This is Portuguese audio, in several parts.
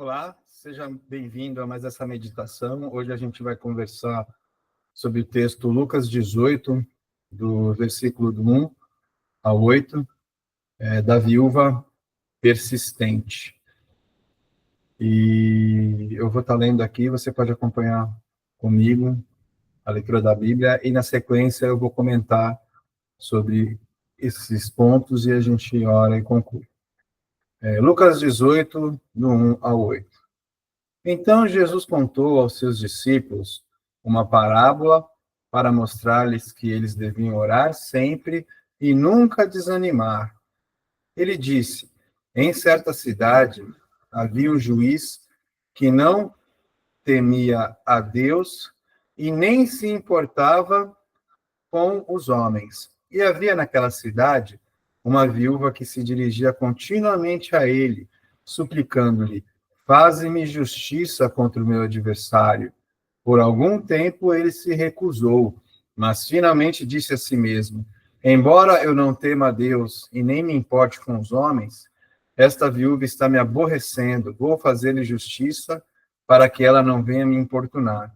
Olá, seja bem-vindo a mais essa meditação. Hoje a gente vai conversar sobre o texto Lucas 18, do versículo do 1 ao 8, da viúva persistente. E eu vou estar lendo aqui, você pode acompanhar comigo a leitura da Bíblia, e na sequência eu vou comentar sobre esses pontos e a gente ora e conclui. Lucas 18, do 1 ao 8. Então Jesus contou aos seus discípulos uma parábola para mostrar-lhes que eles deviam orar sempre e nunca desanimar. Ele disse: em certa cidade havia um juiz que não temia a Deus e nem se importava com os homens. E havia naquela cidade uma viúva que se dirigia continuamente a ele, suplicando-lhe: faze-me justiça contra o meu adversário. Por algum tempo ele se recusou, mas finalmente disse a si mesmo: embora eu não tema a Deus e nem me importe com os homens, esta viúva está me aborrecendo. Vou fazer-lhe justiça para que ela não venha me importunar.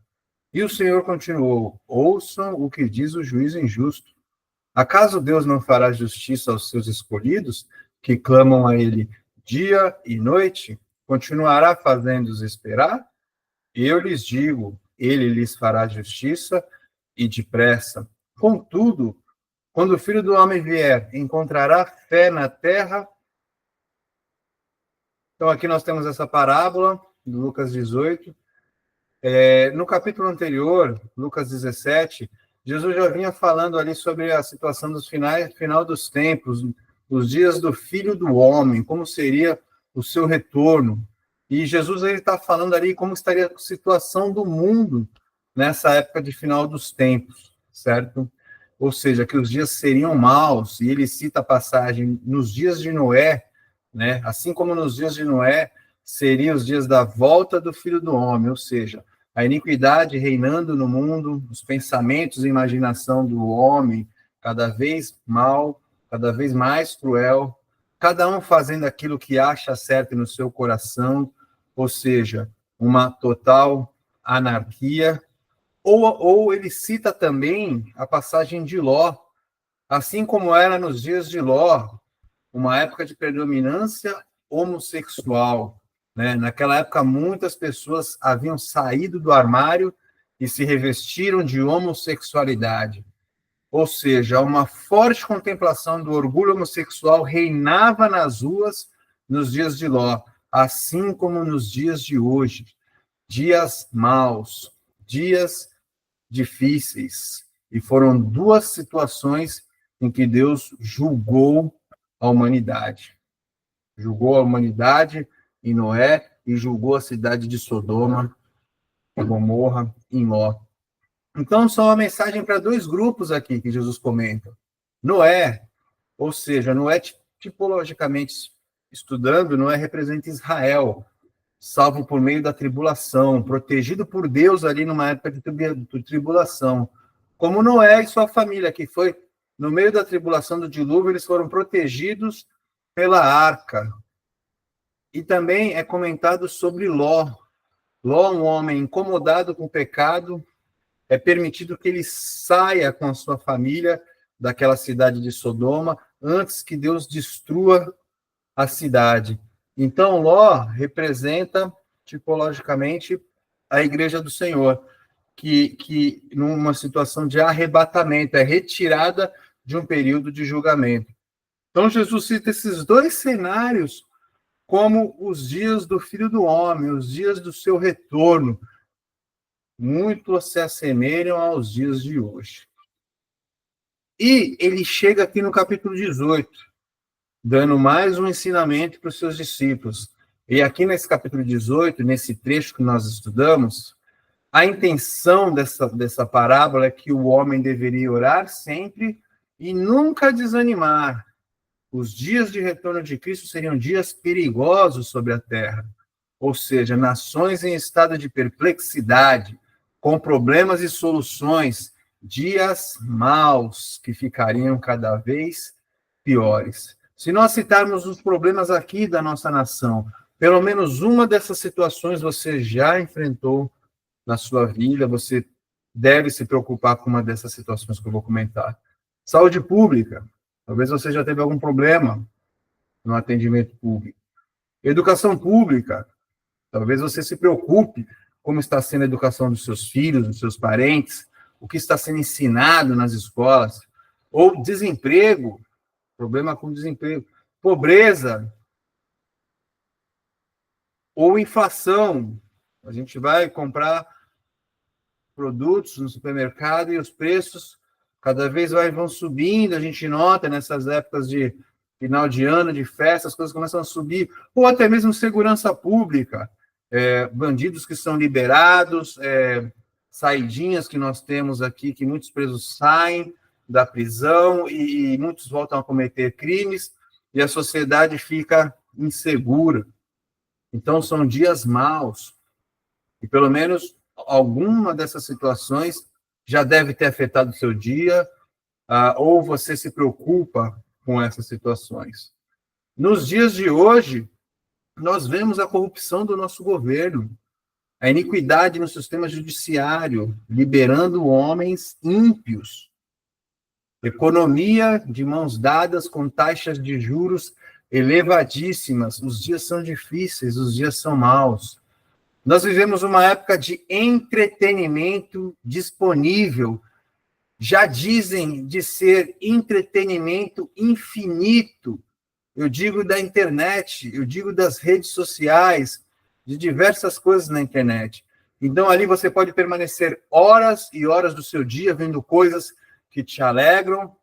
E o Senhor continuou: ouçam o que diz o juiz injusto. Acaso Deus não fará justiça aos seus escolhidos, que clamam a ele dia e noite? Continuará fazendo-os esperar? Eu lhes digo, ele lhes fará justiça e depressa. Contudo, quando o Filho do Homem vier, encontrará fé na terra? Então, aqui nós temos essa parábola, de Lucas 18. No capítulo anterior, Lucas 17, Jesus já vinha falando ali sobre a situação dos final dos tempos, os dias do Filho do Homem, como seria o seu retorno. E Jesus está falando ali como estaria a situação do mundo nessa época de final dos tempos, certo? Ou seja, que os dias seriam maus, e ele cita a passagem nos dias de Noé, né? Assim como nos dias de Noé, seriam os dias da volta do Filho do Homem, ou seja, a iniquidade reinando no mundo, os pensamentos e imaginação do homem cada vez mal, cada vez mais cruel, cada um fazendo aquilo que acha certo no seu coração, ou seja, uma total anarquia. Ou ele cita também a passagem de Ló, assim como era nos dias de Ló, uma época de predominância homossexual, né? Naquela época, muitas pessoas haviam saído do armário e se revestiram de homossexualidade. Ou seja, uma forte contemplação do orgulho homossexual reinava nas ruas nos dias de Ló, assim como nos dias de hoje. Dias maus, dias difíceis. E foram duas situações em que Deus julgou a humanidade. Julgou a humanidade em Noé e julgou a cidade de Sodoma, Gomorra, em Ló. Então, só uma mensagem para dois grupos aqui que Jesus comenta. Noé, ou seja, Noé, tipologicamente estudando, Noé representa Israel, salvo por meio da tribulação, protegido por Deus ali numa época de tribulação. Como Noé e sua família, que foi no meio da tribulação do dilúvio, eles foram protegidos pela arca. E também é comentado sobre Ló. Ló, um homem incomodado com o pecado, é permitido que ele saia com a sua família daquela cidade de Sodoma antes que Deus destrua a cidade. Então, Ló representa, tipologicamente, a igreja do Senhor, que numa situação de arrebatamento, é retirada de um período de julgamento. Então, Jesus cita esses dois cenários como os dias do Filho do Homem, os dias do seu retorno, muito se assemelham aos dias de hoje. E ele chega aqui no capítulo 18, dando mais um ensinamento para os seus discípulos. E aqui nesse capítulo 18, nesse trecho que nós estudamos, a intenção dessa parábola é que o homem deveria orar sempre e nunca desanimar. Os dias de retorno de Cristo seriam dias perigosos sobre a terra, ou seja, nações em estado de perplexidade, com problemas e soluções, dias maus que ficariam cada vez piores. Se nós citarmos os problemas aqui da nossa nação, Pelo menos uma dessas situações você já enfrentou na sua vida, você deve se preocupar com uma dessas situações que eu vou comentar. Saúde pública, talvez você já teve algum problema no atendimento público. Educação pública, talvez você se preocupe como está sendo a educação dos seus filhos, dos seus parentes, o que está sendo ensinado nas escolas. Ou desemprego, problema com desemprego. Pobreza, ou inflação. A gente vai comprar produtos no supermercado e os preços cada vez vão subindo, a gente nota nessas épocas de final de ano, de festa, as coisas começam a subir, ou até mesmo segurança pública, bandidos que são liberados, saidinhas que nós temos aqui, que muitos presos saem da prisão e muitos voltam a cometer crimes, e a sociedade fica insegura. Então, são dias maus, e pelo menos alguma dessas situações já deve ter afetado o seu dia, ou você se preocupa com essas situações. Nos dias de hoje, nós vemos a corrupção do nosso governo, a iniquidade no sistema judiciário, liberando homens ímpios, economia de mãos dadas com taxas de juros elevadíssimas. Os dias são difíceis, os dias são maus. Nós vivemos uma época de entretenimento disponível. Já dizem de ser entretenimento infinito. Eu digo da internet, eu digo das redes sociais, de diversas coisas na internet. Então, ali você pode permanecer horas e horas do seu dia vendo coisas que te alegram,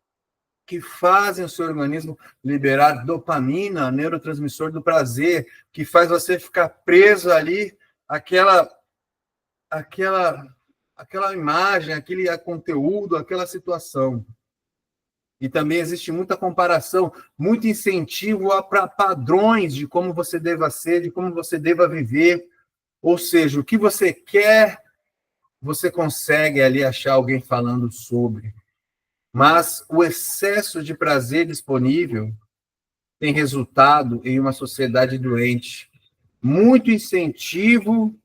que fazem o seu organismo liberar dopamina, neurotransmissor do prazer, que faz você ficar preso ali aquela imagem, aquele conteúdo, aquela situação. E também existe muita comparação, muito incentivo para padrões de como você deva ser, de como você deva viver. Ou seja, o que você quer, você consegue ali achar alguém falando sobre. Mas o excesso de prazer disponível tem resultado em uma sociedade doente. Muito incentivo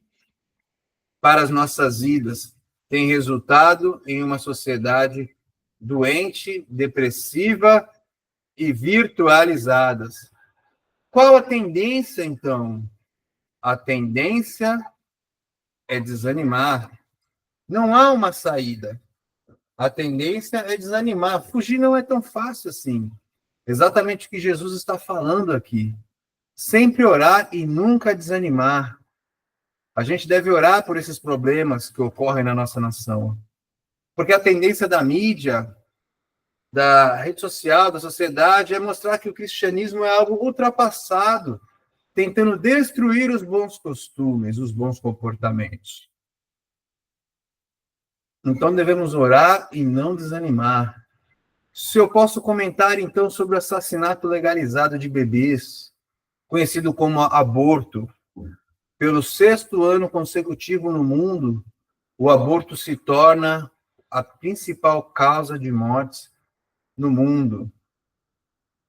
para as nossas vidas tem resultado em uma sociedade doente, depressiva e virtualizadas. Qual a tendência, então? A tendência é desanimar. Não há uma saída. A tendência é desanimar. Fugir não é tão fácil assim. Exatamente o que Jesus está falando aqui. Sempre orar e nunca desanimar. A gente deve orar por esses problemas que ocorrem na nossa nação. Porque a tendência da mídia, da rede social, da sociedade, é mostrar que o cristianismo é algo ultrapassado, tentando destruir os bons costumes, os bons comportamentos. Então, devemos orar e não desanimar. Se eu posso comentar, então, sobre o assassinato legalizado de bebês, conhecido como aborto. Pelo 6º ano consecutivo no mundo, o aborto se torna a principal causa de mortes no mundo.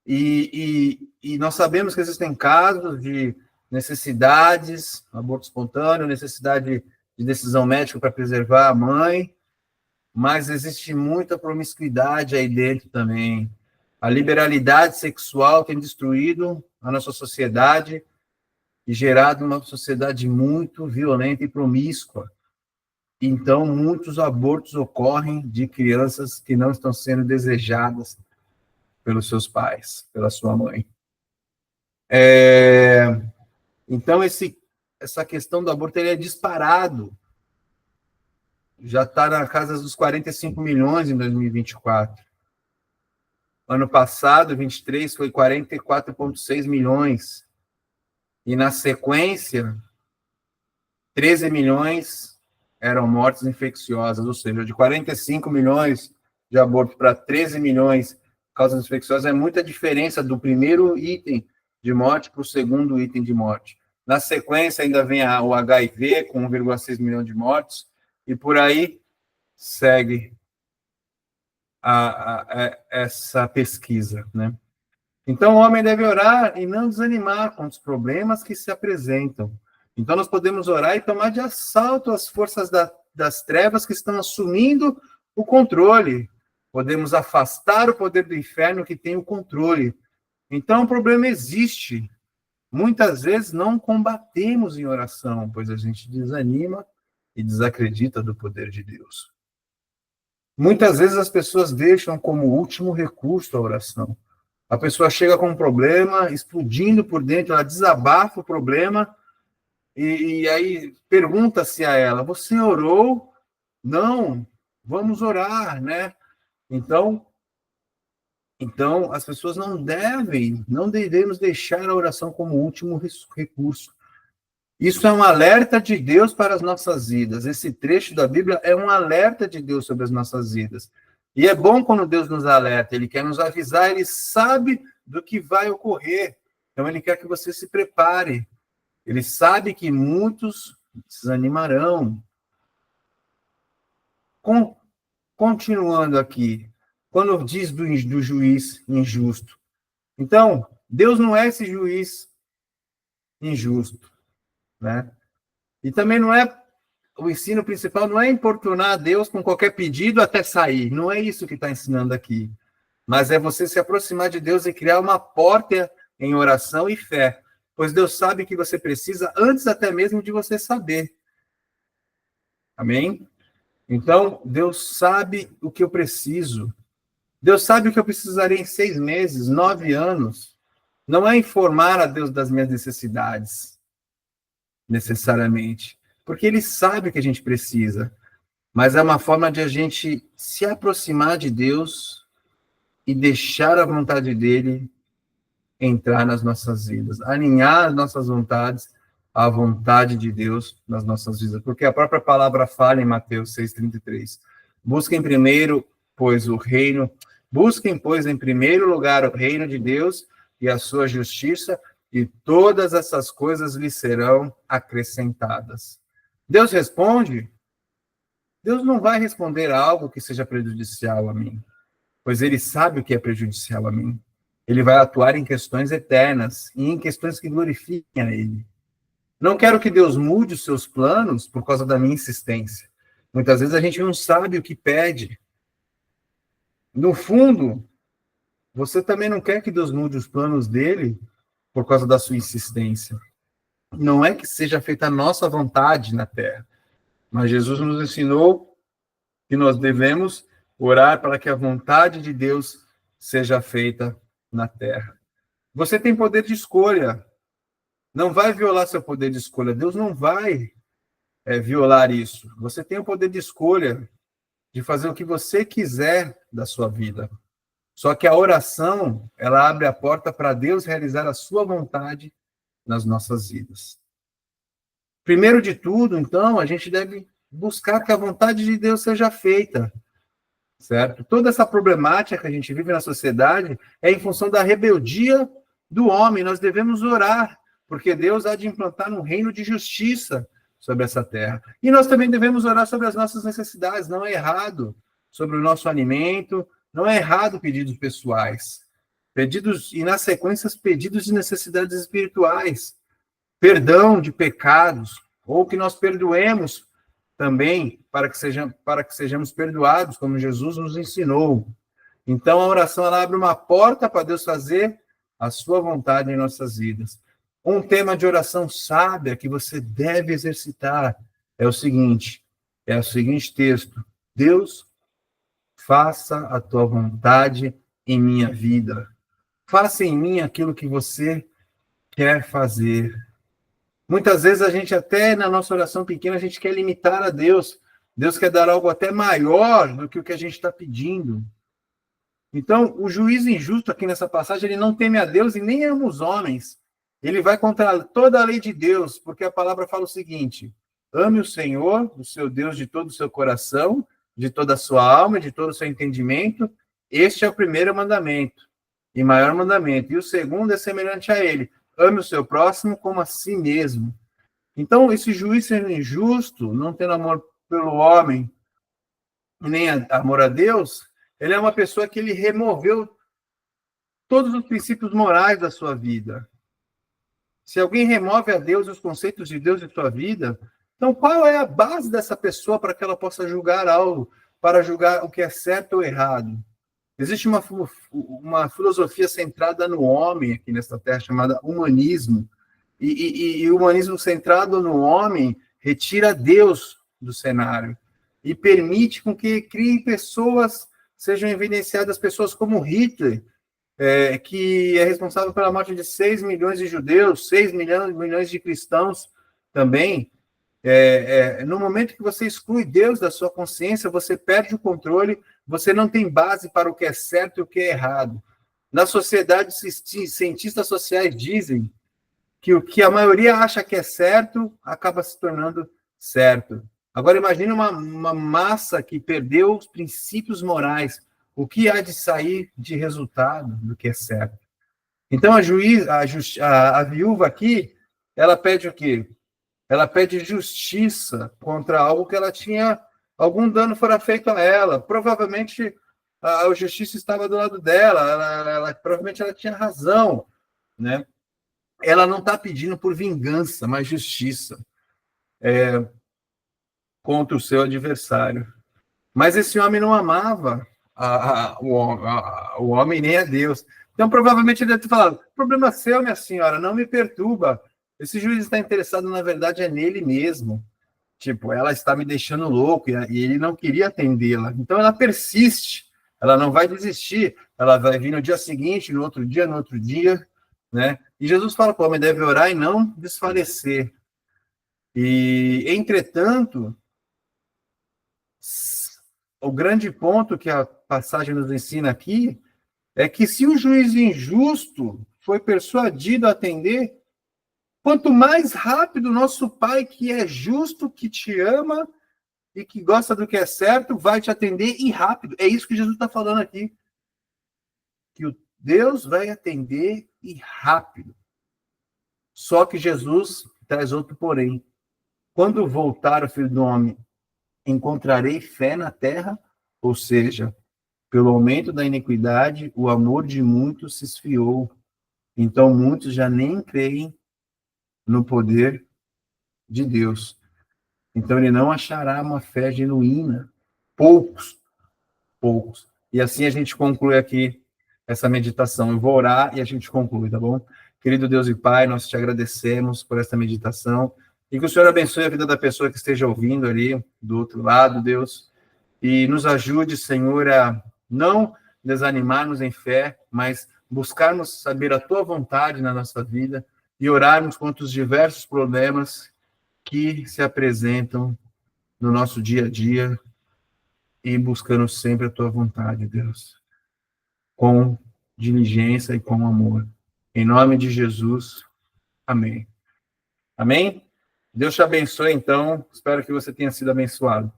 E nós sabemos que existem casos de necessidades, aborto espontâneo, necessidade de decisão médica para preservar a mãe, mas existe muita promiscuidade aí dentro também. A liberalidade sexual tem destruído a nossa sociedade e gerado uma sociedade muito violenta e promíscua. Então, muitos abortos ocorrem de crianças que não estão sendo desejadas pelos seus pais, pela sua mãe. Então, essa questão do aborto ele é disparado. Já está na casa dos 45 milhões em 2024. Ano passado, 23, foi 44,6 milhões. E, na sequência, 13 milhões eram mortes infecciosas, ou seja, de 45 milhões de abortos para 13 milhões de causas infecciosas, é muita diferença do primeiro item de morte para o segundo item de morte. Na sequência, ainda vem o HIV, com 1,6 milhão de mortes, e por aí segue essa pesquisa, né? Então, o homem deve orar e não desanimar com os problemas que se apresentam. Então, nós podemos orar e tomar de assalto as forças das trevas que estão assumindo o controle. Podemos afastar o poder do inferno que tem o controle. Então, o problema existe. Muitas vezes não combatemos em oração, pois a gente desanima e desacredita do poder de Deus. Muitas vezes as pessoas deixam como último recurso a oração. A pessoa chega com um problema, explodindo por dentro, ela desabafa o problema, e aí pergunta-se a ela: você orou? Não, vamos orar, né? Então, as pessoas não devemos deixar a oração como último recurso. Isso é um alerta de Deus para as nossas vidas. Esse trecho da Bíblia é um alerta de Deus sobre as nossas vidas. E é bom quando Deus nos alerta, ele quer nos avisar, ele sabe do que vai ocorrer. Então, ele quer que você se prepare. Ele sabe que muitos desanimarão. Continuando aqui, quando diz do juiz injusto. Então, Deus não é esse juiz injusto, né? E também não é, o ensino principal não é importunar a Deus com qualquer pedido até sair. Não é isso que está ensinando aqui. Mas é você se aproximar de Deus e criar uma porta em oração e fé. Pois Deus sabe o que você precisa antes até mesmo de você saber. Amém? Então, Deus sabe o que eu preciso. Deus sabe o que eu precisaria em 6 meses, 9 anos. Não é informar a Deus das minhas necessidades, necessariamente. Porque Ele sabe o que a gente precisa. Mas é uma forma de a gente se aproximar de Deus e deixar a vontade dEle entrar nas nossas vidas. Alinhar as nossas vontades à vontade de Deus nas nossas vidas. Porque a própria palavra fala em Mateus 6,33. Busquem, pois, em primeiro lugar o reino de Deus e a sua justiça, e todas essas coisas lhe serão acrescentadas. Deus responde? Deus não vai responder a algo que seja prejudicial a mim, pois ele sabe o que é prejudicial a mim. Ele vai atuar em questões eternas e em questões que glorifiquem a ele. Não quero que Deus mude os seus planos por causa da minha insistência. Muitas vezes a gente não sabe o que pede. No fundo, você também não quer que Deus mude os planos dele por causa da sua insistência. Não é que seja feita a nossa vontade na terra, mas Jesus nos ensinou que nós devemos orar para que a vontade de Deus seja feita na terra. Você tem poder de escolha. Não vai violar seu poder de escolha. Deus não vai violar isso. Você tem o poder de escolha de fazer o que você quiser da sua vida. Só que a oração, ela abre a porta para Deus realizar a sua vontade nas nossas vidas. Primeiro de tudo, então, a gente deve buscar que a vontade de Deus seja feita, certo? Toda essa problemática que a gente vive na sociedade é em função da rebeldia do homem. Nós devemos orar, porque Deus há de implantar um reino de justiça sobre essa terra. E nós também devemos orar sobre as nossas necessidades, não é errado, sobre o nosso alimento, não é errado pedidos pessoais. Pedidos, e na sequência, pedidos de necessidades espirituais. Perdão de pecados, ou que nós perdoemos também, para que sejamos perdoados, como Jesus nos ensinou. Então, a oração ela abre uma porta para Deus fazer a sua vontade em nossas vidas. Um tema de oração sábia que você deve exercitar é o seguinte texto: Deus, faça a tua vontade em minha vida. Faça em mim aquilo que você quer fazer. Muitas vezes a gente até na nossa oração pequena, a gente quer limitar a Deus. Deus quer dar algo até maior do que o que a gente está pedindo. Então, o juiz injusto aqui nessa passagem, ele não teme a Deus e nem ama os homens. Ele vai contra toda a lei de Deus, porque a palavra fala o seguinte: ame o Senhor, o seu Deus, de todo o seu coração, de toda a sua alma, de todo o seu entendimento. Este é o primeiro mandamento e maior mandamento. E o segundo é semelhante a ele: ame o seu próximo como a si mesmo. Então, esse juiz sendo injusto, não tendo amor pelo homem, nem amor a Deus, ele é uma pessoa que ele removeu todos os princípios morais da sua vida. Se alguém remove a Deus os conceitos de Deus em sua vida, então qual é a base dessa pessoa para que ela possa julgar algo, para julgar o que é certo ou errado? Existe uma filosofia centrada no homem aqui nesta terra, chamada humanismo. E o humanismo centrado no homem retira Deus do cenário e permite com que criem pessoas, sejam evidenciadas pessoas como Hitler, que é responsável pela morte de 6 milhões de judeus, 6 milhões de cristãos também. No momento que você exclui Deus da sua consciência, você perde o controle, você não tem base para o que é certo e o que é errado. Na sociedade, cientistas sociais dizem que o que a maioria acha que é certo acaba se tornando certo. Agora, imagine uma massa que perdeu os princípios morais. O que há de sair de resultado do que é certo? Então, a viúva aqui, ela pede o quê? Ela pede justiça contra algo que ela tinha, algum dano fora feito a ela. Provavelmente a justiça estava do lado dela, provavelmente ela tinha razão, né? Ela não está pedindo por vingança, mas justiça contra o seu adversário. Mas esse homem não amava o homem nem a Deus. Então, provavelmente ele deve ter falado, problema seu, minha senhora, não me perturba. Esse juiz está interessado, na verdade, é nele mesmo. Tipo, ela está me deixando louco, e ele não queria atendê-la. Então, ela persiste, ela não vai desistir. Ela vai vir no dia seguinte, no outro dia, né? E Jesus fala que o homem deve orar e não desfalecer. E, entretanto, o grande ponto que a passagem nos ensina aqui é que se o juiz injusto foi persuadido a atender, quanto mais rápido nosso Pai, que é justo, que te ama e que gosta do que é certo, vai te atender e rápido. É isso que Jesus está falando aqui. Que o Deus vai atender e rápido. Só que Jesus traz outro porém. Quando voltar o Filho do Homem, encontrarei fé na terra? Ou seja, pelo aumento da iniquidade, o amor de muitos se esfriou. Então, muitos já nem creem no poder de Deus. Então, ele não achará uma fé genuína. Poucos. E assim a gente conclui aqui essa meditação. Eu vou orar e a gente conclui, tá bom? Querido Deus e Pai, nós te agradecemos por essa meditação e que o Senhor abençoe a vida da pessoa que esteja ouvindo ali do outro lado, Deus, e nos ajude, Senhor, a não desanimarmos em fé, mas buscarmos saber a tua vontade na nossa vida e orarmos contra os diversos problemas que se apresentam no nosso dia a dia e buscando sempre a tua vontade, Deus, com diligência e com amor. Em nome de Jesus, amém. Amém? Deus te abençoe, então. Espero que você tenha sido abençoado.